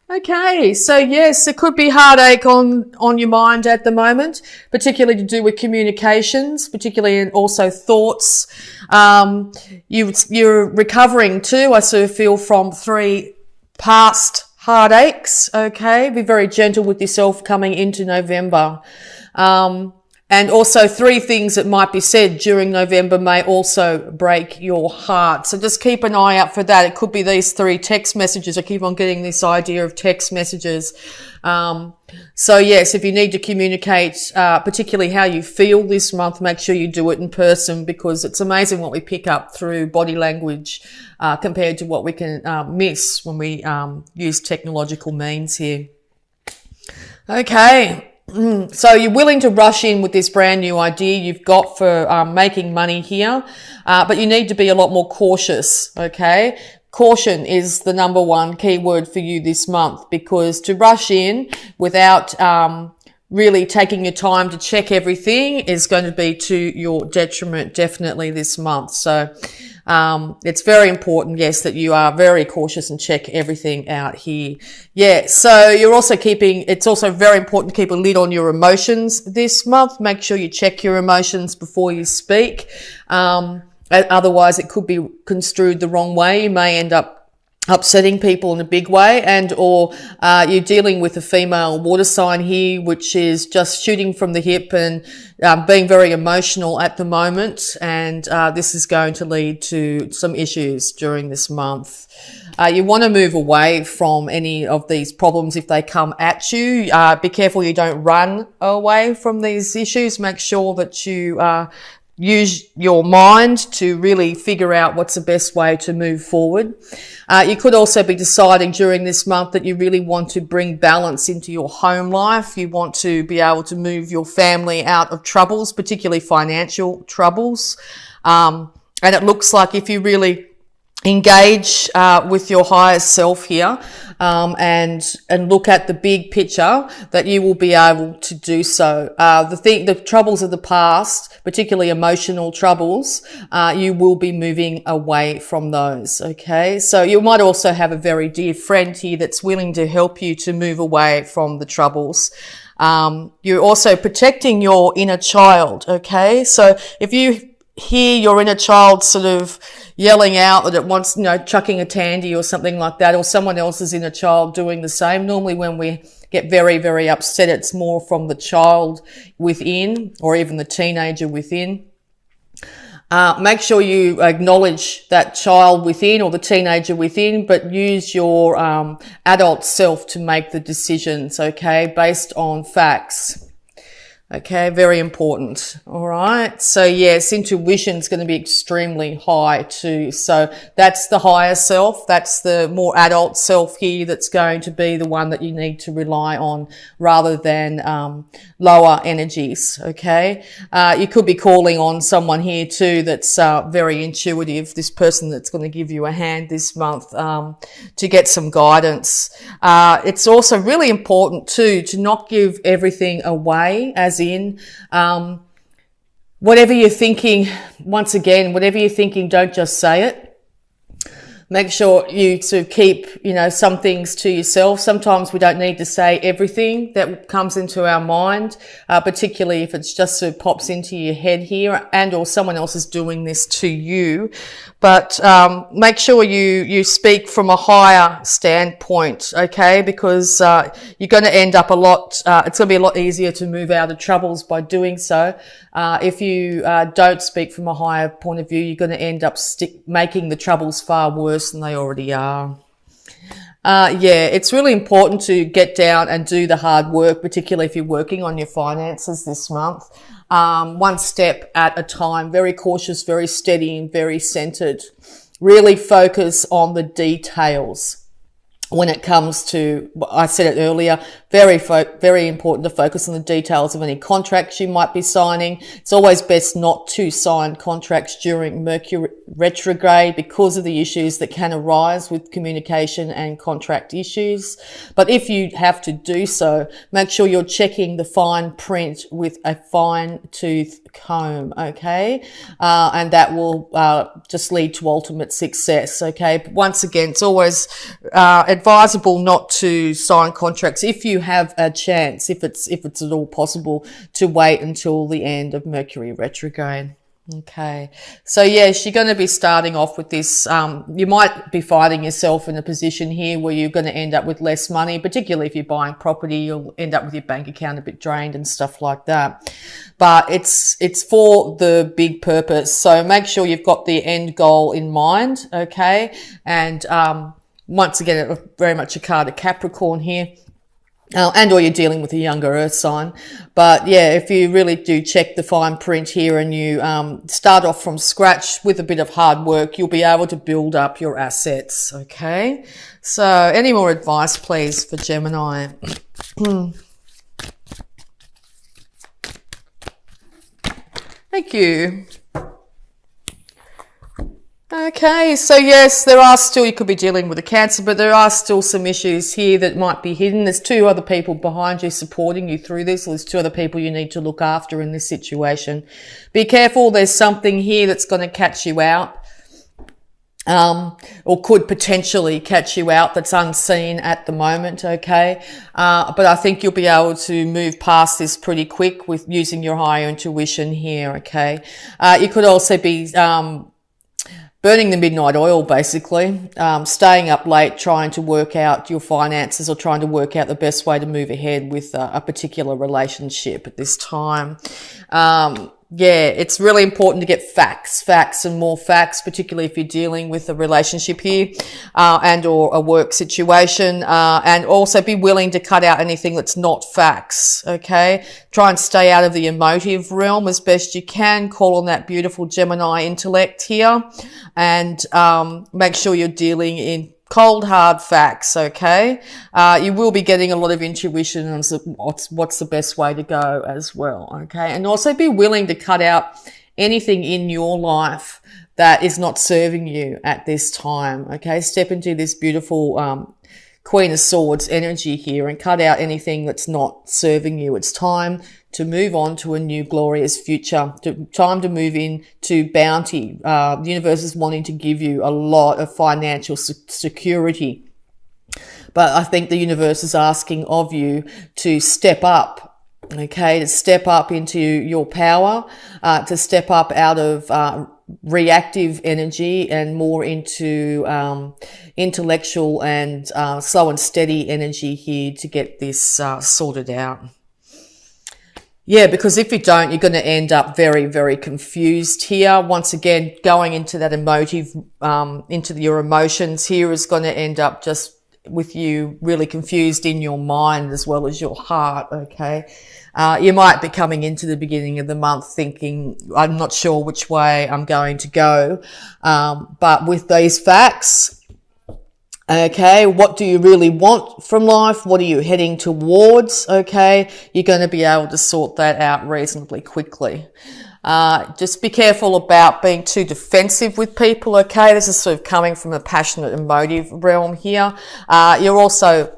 Okay, so yes, there could be heartache on your mind at the moment, particularly to do with communications, particularly and also thoughts. You're recovering too, I sort of feel, from 3 past heartaches. Okay, be very gentle with yourself coming into November. And also 3 things that might be said during November may also break your heart. So just keep an eye out for that. It could be these 3 text messages. I keep on getting this idea of text messages. So yes, if you need to communicate, particularly how you feel this month, make sure you do it in person, because it's amazing what we pick up through body language, compared to what we can, miss when we, use technological means here. Okay. So you're willing to rush in with this brand new idea you've got for making money here, but you need to be a lot more cautious, okay? Caution is the number 1 key word for you this month, because to rush in without really taking your time to check everything is going to be to your detriment definitely this month. So it's very important, yes, that you are very cautious and check everything out here. Yeah, so it's also very important to keep a lid on your emotions this month. Make sure you check your emotions before you speak. Otherwise it could be construed the wrong way. You may end up upsetting people in a big way, or you're dealing with a female water sign here, which is just shooting from the hip and being very emotional at the moment, and this is going to lead to some issues during this month. You want to move away from any of these problems if they come at you. Be careful you don't run away from these issues. Make sure that you use your mind to really figure out what's the best way to move forward. You could also be deciding during this month that you really want to bring balance into your home life. You want to be able to move your family out of troubles, particularly financial troubles. And it looks like if you really engage with your higher self here, and look at the big picture, that you will be able to do so. The troubles of the past, particularly emotional troubles, you will be moving away from those. Okay, so you might also have a very dear friend here that's willing to help you to move away from the troubles. You're also protecting your inner child. Okay, so if you hear your inner child sort of yelling out that it wants, chucking a tandy or something like that, or someone else's inner child doing the same. Normally when we get very, very upset, it's more from the child within, or even the teenager within. Make sure you acknowledge that child within or the teenager within, but use your adult self to make the decisions, okay, based on facts. Okay, very important. All right. So yes, intuition is going to be extremely high too. So that's the higher self. That's the more adult self here. That's going to be the one that you need to rely on rather than lower energies. Okay. You could be calling on someone here too that's very intuitive. This person that's going to give you a hand this month to get some guidance. It's also really important too to not give everything away, as in, whatever you're thinking, once again, whatever you're thinking, don't just say it. Make sure you sort of keep, some things to yourself. Sometimes we don't need to say everything that comes into our mind, particularly if it's just sort of pops into your head here, and or someone else is doing this to you. But make sure you speak from a higher standpoint, okay? Because you're going to end up it's going to be a lot easier to move out of troubles by doing so. If you don't speak from a higher point of view, you're going to end up making the troubles far worse than they already are. It's really important to get down and do the hard work, particularly if you're working on your finances this month. One step at a time, very cautious, very steady, and very centered. Really focus on the details. When it comes to, I said it earlier, very important to focus on the details of any contracts you might be signing. It's always best not to sign contracts during Mercury retrograde because of the issues that can arise with communication and contract issues. But if you have to do so, make sure you're checking the fine print with a fine tooth comb, okay? And that will just lead to ultimate success, okay? But once again, it's always advisable not to sign contracts if you have a chance, if it's at all possible, to wait until the end of Mercury retrograde. Okay. So yes, you're going to be starting off with this. You might be finding yourself in a position here where you're going to end up with less money, particularly if you're buying property. You'll end up with your bank account a bit drained and stuff like that. But it's for the big purpose. So make sure you've got the end goal in mind. Okay. And, once again, very much a card of Capricorn here. And or you're dealing with a younger earth sign. But yeah, if you really do check the fine print here and you start off from scratch with a bit of hard work, you'll be able to build up your assets. Okay. So any more advice, please, for Gemini? Thank you. Okay, so yes, there are still, you could be dealing with a Cancer, but there are still some issues here that might be hidden. There's 2 other people behind you supporting you through this. There's 2 other people you need to look after in this situation. Be careful, there's something here that's going to catch you out, or could potentially catch you out that's unseen at the moment, okay? But I think you'll be able to move past this pretty quick with using your higher intuition here, okay? You could also be burning the midnight oil, basically, staying up late, trying to work out your finances or trying to work out the best way to move ahead with a particular relationship at this time. Yeah, it's really important to get facts and more facts, particularly if you're dealing with a relationship here, and or a work situation, and also be willing to cut out anything that's not facts. Okay. Try and stay out of the emotive realm as best you can. Call on that beautiful Gemini intellect here, and, make sure you're dealing in cold, hard facts, okay? You will be getting a lot of intuition on what's the best way to go as well, okay? And also be willing to cut out anything in your life that is not serving you at this time, okay? Step into this beautiful Queen of Swords energy here and cut out anything that's not serving you. It's time to move on to a new glorious future, time to move in to bounty. The universe is wanting to give you a lot of financial security. But I think the universe is asking of you to step up, okay, to step up into your power, to step up out of reactive energy and more into intellectual and slow and steady energy here to get this sorted out. Yeah, because if you don't, you're going to end up very, very confused here. Once again, going into that emotive, into your emotions here is going to end up just with you really confused in your mind as well as your heart, okay? You might be coming into the beginning of the month thinking, I'm not sure which way I'm going to go. But with these facts, okay, what do you really want from life? What are you heading towards? Okay, you're going to be able to sort that out reasonably quickly. Just be careful about being too defensive with people, okay? This is sort of coming from a passionate, emotive realm here. You're also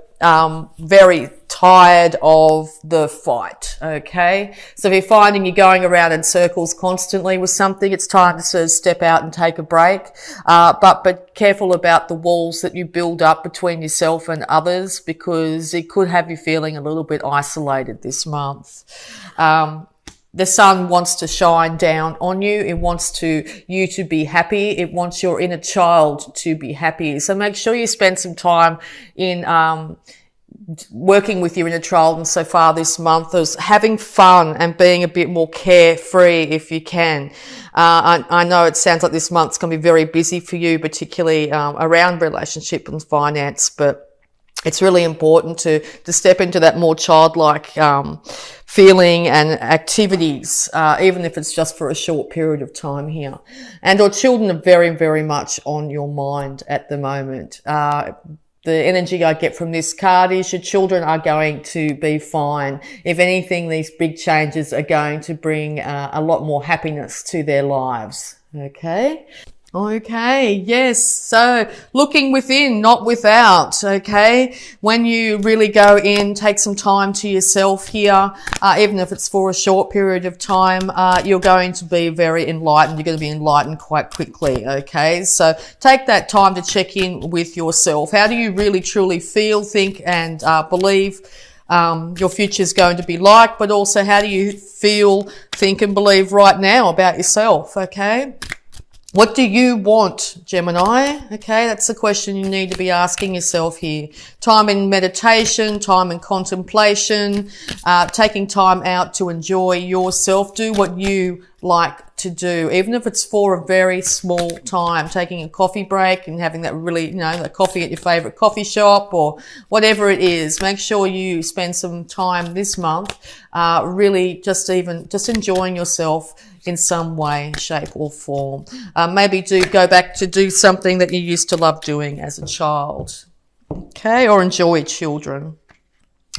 very tired of the fight, okay? So if you're finding you're going around in circles constantly with something, it's time to sort of step out and take a break. But careful about the walls that you build up between yourself and others, because it could have you feeling a little bit isolated this month. The sun wants to shine down on you. It wants you to be happy. It wants your inner child to be happy. So make sure you spend some time in working with your inner child, and so far this month is having fun and being a bit more carefree if you can. I know it sounds like this month's going to be very busy for you, particularly around relationship and finance, but it's really important to step into that more childlike feeling and activities, even if it's just for a short period of time here. And our children are very, very much on your mind at the moment. The energy I get from this card is your children are going to be fine. If anything, these big changes are going to bring a lot more happiness to their lives. Okay. Okay, yes. So looking within, not without, okay? When you really go in, take some time to yourself here, even if it's for a short period of time, you're going to be very enlightened. You're going to be enlightened quite quickly, okay? So take that time to check in with yourself. How do you really truly feel, think, and believe your future is going to be like, but also how do you feel, think, and believe right now about yourself, okay? What do you want, Gemini? Okay, that's the question you need to be asking yourself here. Time in meditation, time in contemplation, taking time out to enjoy yourself. Do what you like to do, even if it's for a very small time, taking a coffee break and having that really, that coffee at your favorite coffee shop or whatever it is. Make sure you spend some time this month, really just enjoying yourself in some way, shape or form. Maybe go back to do something that you used to love doing as a child. Okay, or enjoy children.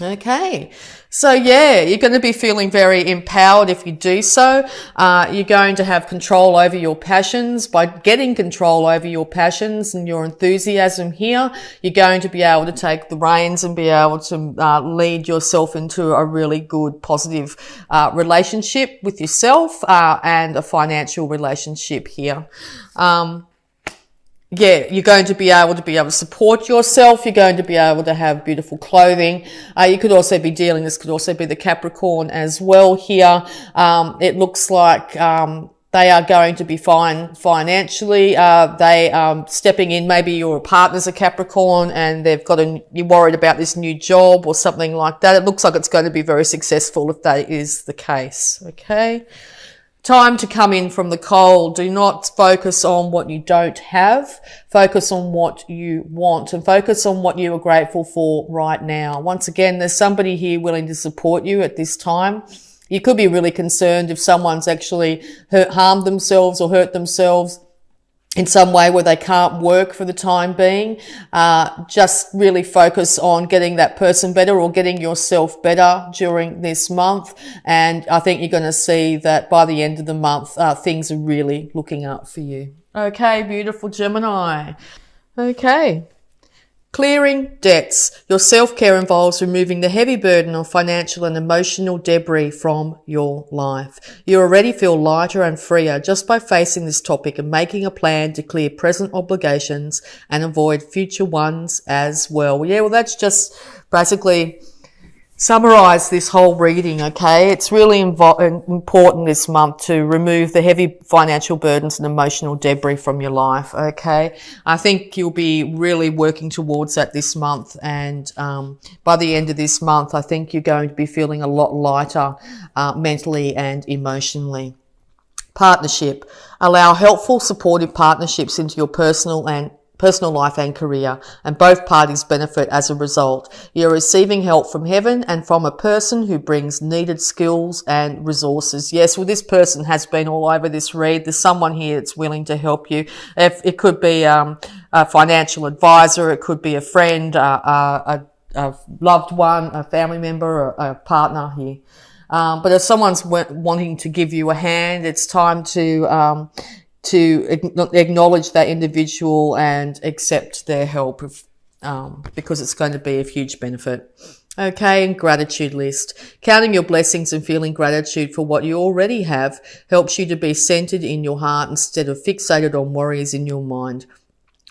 Okay, so yeah, you're going to be feeling very empowered if you do so. You're going to have control over your passions. By getting control over your passions and your enthusiasm here, you're going to be able to take the reins and be able to lead yourself into a really good, positive relationship with yourself and a financial relationship here. Yeah, you're going to be able to support yourself. You're going to be able to have beautiful clothing. You could also be this could also be the Capricorn as well here. It looks like, they are going to be fine financially. They stepping in. Maybe your partner's a Capricorn and you're worried about this new job or something like that. It looks like it's going to be very successful if that is the case. Okay. Time to come in from the cold. Do not focus on what you don't have. Focus on what you want and focus on what you are grateful for right now. Once again, there's somebody here willing to support you at this time. You could be really concerned if someone's actually harmed themselves or hurt themselves in some way where they can't work for the time being. Just really focus on getting that person better or getting yourself better during this month. And I think you're going to see that by the end of the month, things are really looking up for you. Okay, beautiful Gemini. Okay. Clearing debts. Your self-care involves removing the heavy burden of financial and emotional debris from your life. You already feel lighter and freer just by facing this topic and making a plan to clear present obligations and avoid future ones as well. Yeah, well, that's just basically summarize this whole reading, okay? It's really important this month to remove the heavy financial burdens and emotional debris from your life, okay? I think you'll be really working towards that this month, and by the end of this month, I think you're going to be feeling a lot lighter mentally and emotionally. Partnership. Allow helpful, supportive partnerships into your personal life and career, and both parties benefit as a result. You're receiving help from heaven and from a person who brings needed skills and resources. Yes, well, this person has been all over this read. There's someone here that's willing to help you. It could be a financial advisor, it could be a friend, a loved one, a family member, or a partner here. But if someone's wanting to give you a hand, it's time to acknowledge that individual and accept their help because it's going to be of huge benefit. Okay, and gratitude list. Counting your blessings and feeling gratitude for what you already have helps you to be centered in your heart instead of fixated on worries in your mind.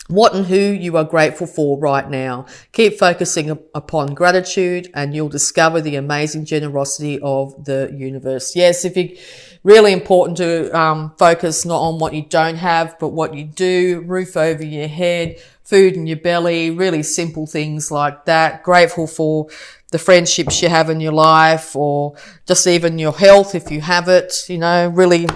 What and who you are grateful for right now. Keep focusing upon gratitude and you'll discover the amazing generosity of the universe. Yes, really important to focus not on what you don't have, but what you do. Roof over your head, food in your belly, really simple things like that. Grateful for the friendships you have in your life or just even your health if you have it, really